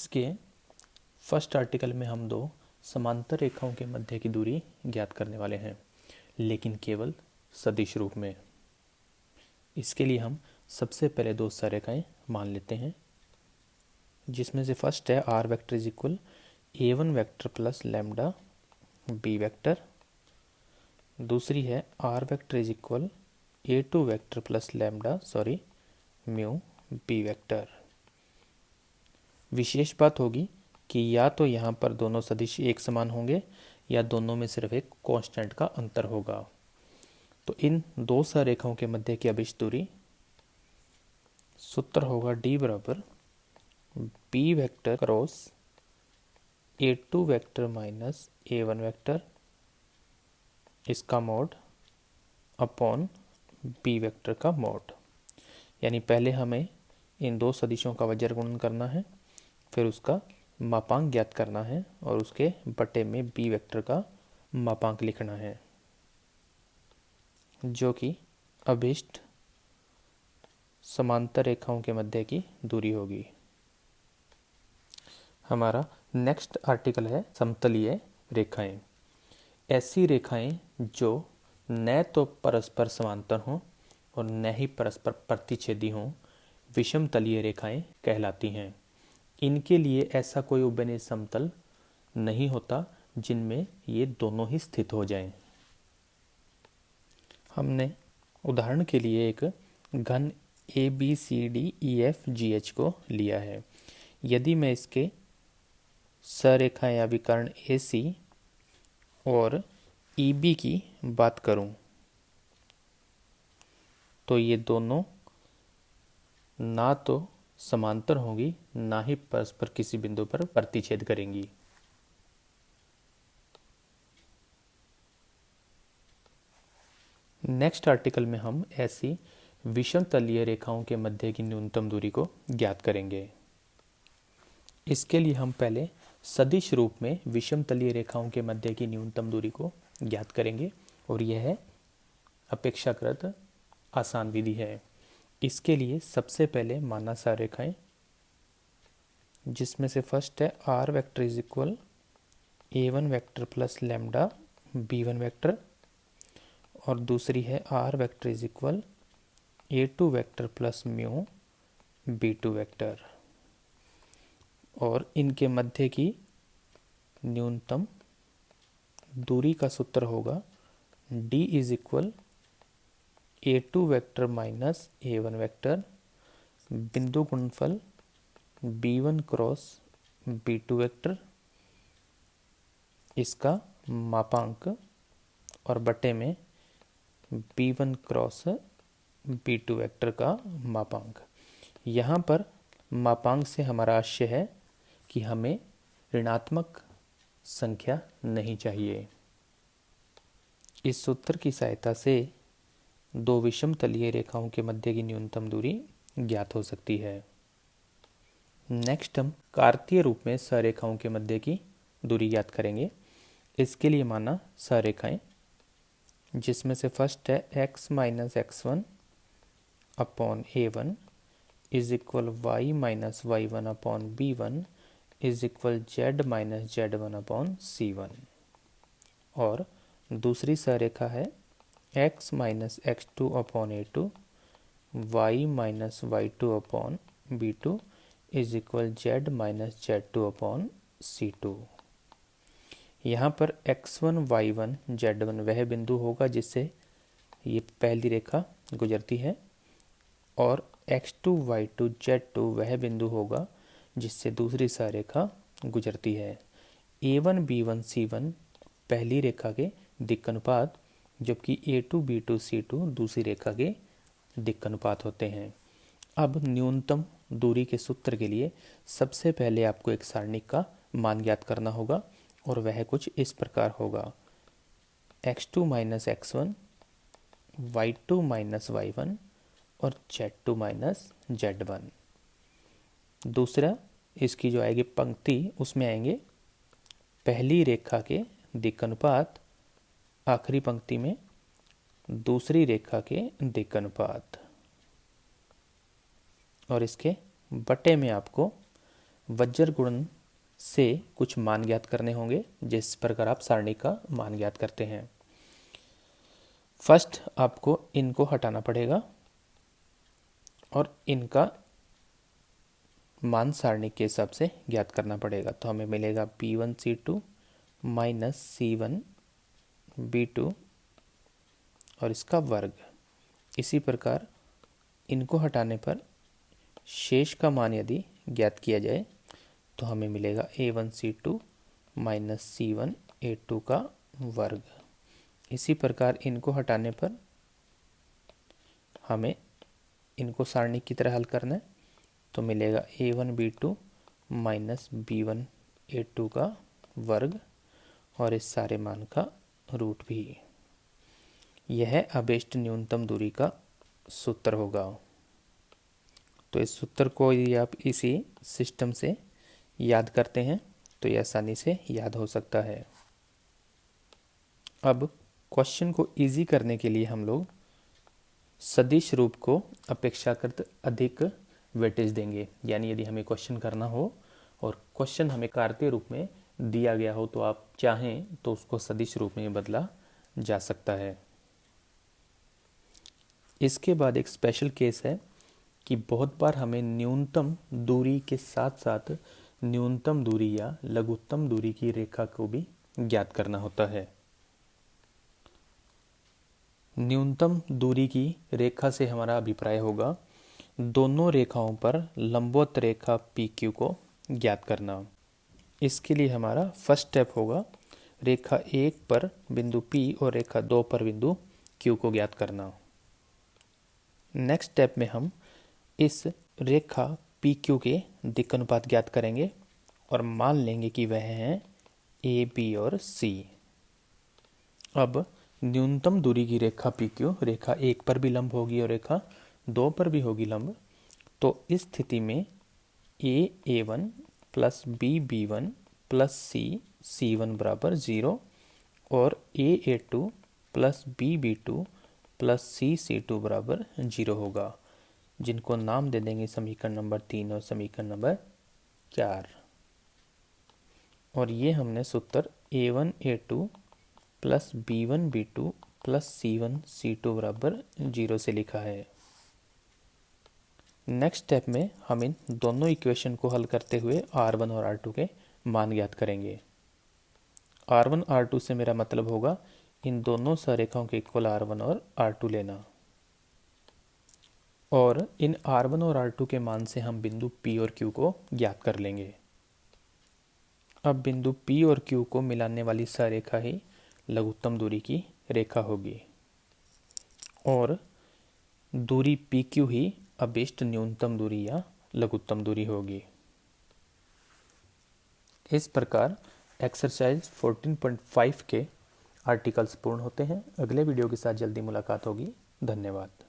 इसके first article में हम दो समांतर रेखाओं के मध्य की दूरी ज्ञात करने वाले हैं, लेकिन केवल सदिश रूप में। इसके लिए हम सबसे पहले दो सररेखाएं मान लेते हैं, जिसमें से फर्स्ट है are vector is equal a1 vector plus lambda b vector. दूसरी है are vector is equal a2 vector plus lambda mu b vector. विशेष बात होगी कि या तो यहाँ पर दोनों सदिश एक समान होंगे या दोनों में सिर्फ एक कांस्टेंट का अंतर होगा। तो इन दो सररेखाओं के मध्य की अभिष्ट दूरी सूत्र होगा d बराबर b vector cross a2 vector minus a1 vector, इसका मोड अपॉन b वेक्टर का मोड। यानी पहले हमें इन दो सदिशों का वज्र गुणन करना है, फिर उसका मापांक ज्ञात करना है और उसके बटे में b वेक्टर का मापांक लिखना है, जो कि अभिष्ट समांतर रेखाओं के मध्य की दूरी होगी। हमारा नेक्स्ट आर्टिकल है समतलीय रेखाएं। ऐसी रेखाएं जो न तो परस्पर समांतर हों और न ही परस्पर प्रतिच्छेदी हों, विषम तलीय रेखाएं कहलाती हैं। इनके लिए ऐसा कोई उभयनिष्ठ समतल नहीं होता जिनमें ये दोनों ही स्थित हो जाएं। हमने उदाहरण के लिए एक घन ABCDEFGH को लिया है। यदि मैं इसके सररेखा या विकर्ण AC और EB की बात करूं, तो ये दोनों ना तो समांतर होंगी ना ही परस्पर किसी बिंदु पर प्रतिच्छेद करेंगी। नेक्स्ट आर्टिकल में हम ऐसी विषम तलीय रेखाओं के मध्य की न्यूनतम दूरी को ज्ञात करेंगे। इसके लिए हम पहले सदिश रूप में विषम तलीय रेखाओं के मध्य की न्यूनतम दूरी को ज्ञात करेंगे, और यह है अपेक्षाकृत आसान विधि है। इसके लिए सबसे पहले माना सररेखाएं, जिसमें से फर्स्ट है are vector is equal a1 vector plus lambda b1 vector, और दूसरी है are vector is equal a2 vector plus mu b2 vector. और इनके मध्य की न्यूनतम दूरी का सूत्र होगा d is equal a2 vector minus a1 vector बिंदु गुणनफल b1 क्रॉस b2 वेक्टर, इसका मापांक और बटे में b1 क्रॉस b2 वेक्टर का मापांक। यहाँ पर मापांक से हमारा आशय है कि हमें ऋणात्मक संख्या नहीं चाहिए। इस सूत्र की सहायता से दो विषम तलीय रेखाओं के मध्य की न्यूनतम दूरी ज्ञात हो सकती है। नेक्स्ट हम कार्तीय रूप में सररेखाओं के मध्य की दूरी ज्ञात करेंगे। इसके लिए माना सररेखाएं, जिसमें से फर्स्ट है x minus x1 upon a1 is equal y minus y1 upon b1 is equal z minus z1 upon c1, और दूसरी सररेखा है x minus x2 upon a2 y minus y2 upon b2 is equal z minus z2 upon c2। यहाँ पर x1 y1 z1 वह बिंदु होगा जिससे ये पहली रेखा गुजरती है, और x2 y2 z2 वह बिंदु होगा जिससे दूसरी सररेखा गुजरती है। a1 b1 c1 पहली रेखा के दिक् अनुपात, जबकि a2 b2 c2 दूसरी रेखा के दिक् अनुपात होते हैं। अब न्यूनतम दूरी के सूत्र के लिए सबसे पहले आपको एक सारणिक का मान ज्ञात करना होगा, और वह कुछ इस प्रकार होगा x2 minus x1 y2 minus y1 और z2 माइनस z1। दूसरा इसकी जो आएगी पंक्ति, उसमें आएंगे पहली रेखा के दिक् अनुपात, आखिरी पंक्ति में दूसरी रेखा के दिक् अनुपात, और इसके बटे में आपको वज्र गुणन से कुछ मान ज्ञात करने होंगे, जिस प्रकार आप सारणी का मान ज्ञात करते हैं। फर्स्ट आपको इनको हटाना पड़ेगा और इनका मान सारणी के हिसाब से ज्ञात करना पड़ेगा। तो हमें मिलेगा B1C2 माइनस C1B2 और इसका वर्ग। इसी प्रकार इनको हटाने पर शेष का मान यदि ज्ञात किया जाए तो हमें मिलेगा A1C2 माइनस C1A2 का वर्ग। इसी प्रकार इनको हटाने पर हमें इनको सारणी की तरह हल करना है, तो मिलेगा A1B2 माइनस B1A2 का वर्ग और इस सारे मान का रूट भी। यह अभीष्ट न्यूनतम दूरी का सूत्र होगा। तो इस सूत्र को यदि आप इसी सिस्टम से याद करते हैं तो यह आसानी से याद हो सकता है। अब क्वेश्चन को इजी करने के लिए हम लोग सदिश रूप को अपेक्षाकृत अधिक वेटेज देंगे। यानी यदि हमें क्वेश्चन करना हो और क्वेश्चन हमें कार्तीय रूप में दिया गया हो तो आप चाहें तो उसको सदिश रूप में बदला जा सकता है। इसके बाद एक स्पेशल केस है कि बहुत बार हमें न्यूनतम दूरी के साथ साथ न्यूनतम दूरी या लघुत्तम दूरी की रेखा को भी ज्ञात करना होता है। न्यूनतम दूरी की रेखा से हमारा अभिप्राय होगा दोनों रेखाओं पर लंबवत रेखा PQ को ज्ञात करना। इसके लिए हमारा फर्स्ट स्टेप होगा रेखा 1 पर बिंदु P और रेखा 2 पर बिंदु Q को ज्ञात करना। नेक्स्ट स्टेप में हम इस रेखा PQ के दिक् अनुपात ज्ञात करेंगे और मान लेंगे कि वह हैं A, B और C। अब न्यूनतम दूरी की रेखा PQ रेखा 1 पर भी लंब होगी और रेखा 2 पर भी होगी लंब। तो इस स्थिति में A1 plus B1 plus C1 बराबर 0 और A2 plus B2 plus C2 बराबर 0 होगा, जिनको नाम दे देंगे समीकरण नंबर 3 और समीकरण नंबर 4। और ये हमने सूत्र A1A2 plus B1B2 plus C1C2 बराबर 0 से लिखा है। नेक्स्ट स्टेप में हम इन दोनों इक्वेशन को हल करते हुए R1 और R2 के मान ज्ञात करेंगे। R1 R2 से मेरा मतलब होगा इन दोनों सरेखाओं के इक्वल R1 और R2 लेना और इन R1 और R2 के मान से हम बिंदु P और Q को ज्ञात कर लेंगे। अब बिंदु P और Q को मिलाने वाली सरेखा ही लघुत्तम दूरी की रेखा होगी और दूरी PQ ही अभीष्ट न्यूनतम दूरी या लघुत्तम दूरी होगी। इस प्रकार एक्सरसाइज 14.5 के आर्टिकल्स पूर्ण होते हैं। अगले वीडियो के साथ जल्दी मुलाकात होगी। धन्यवाद।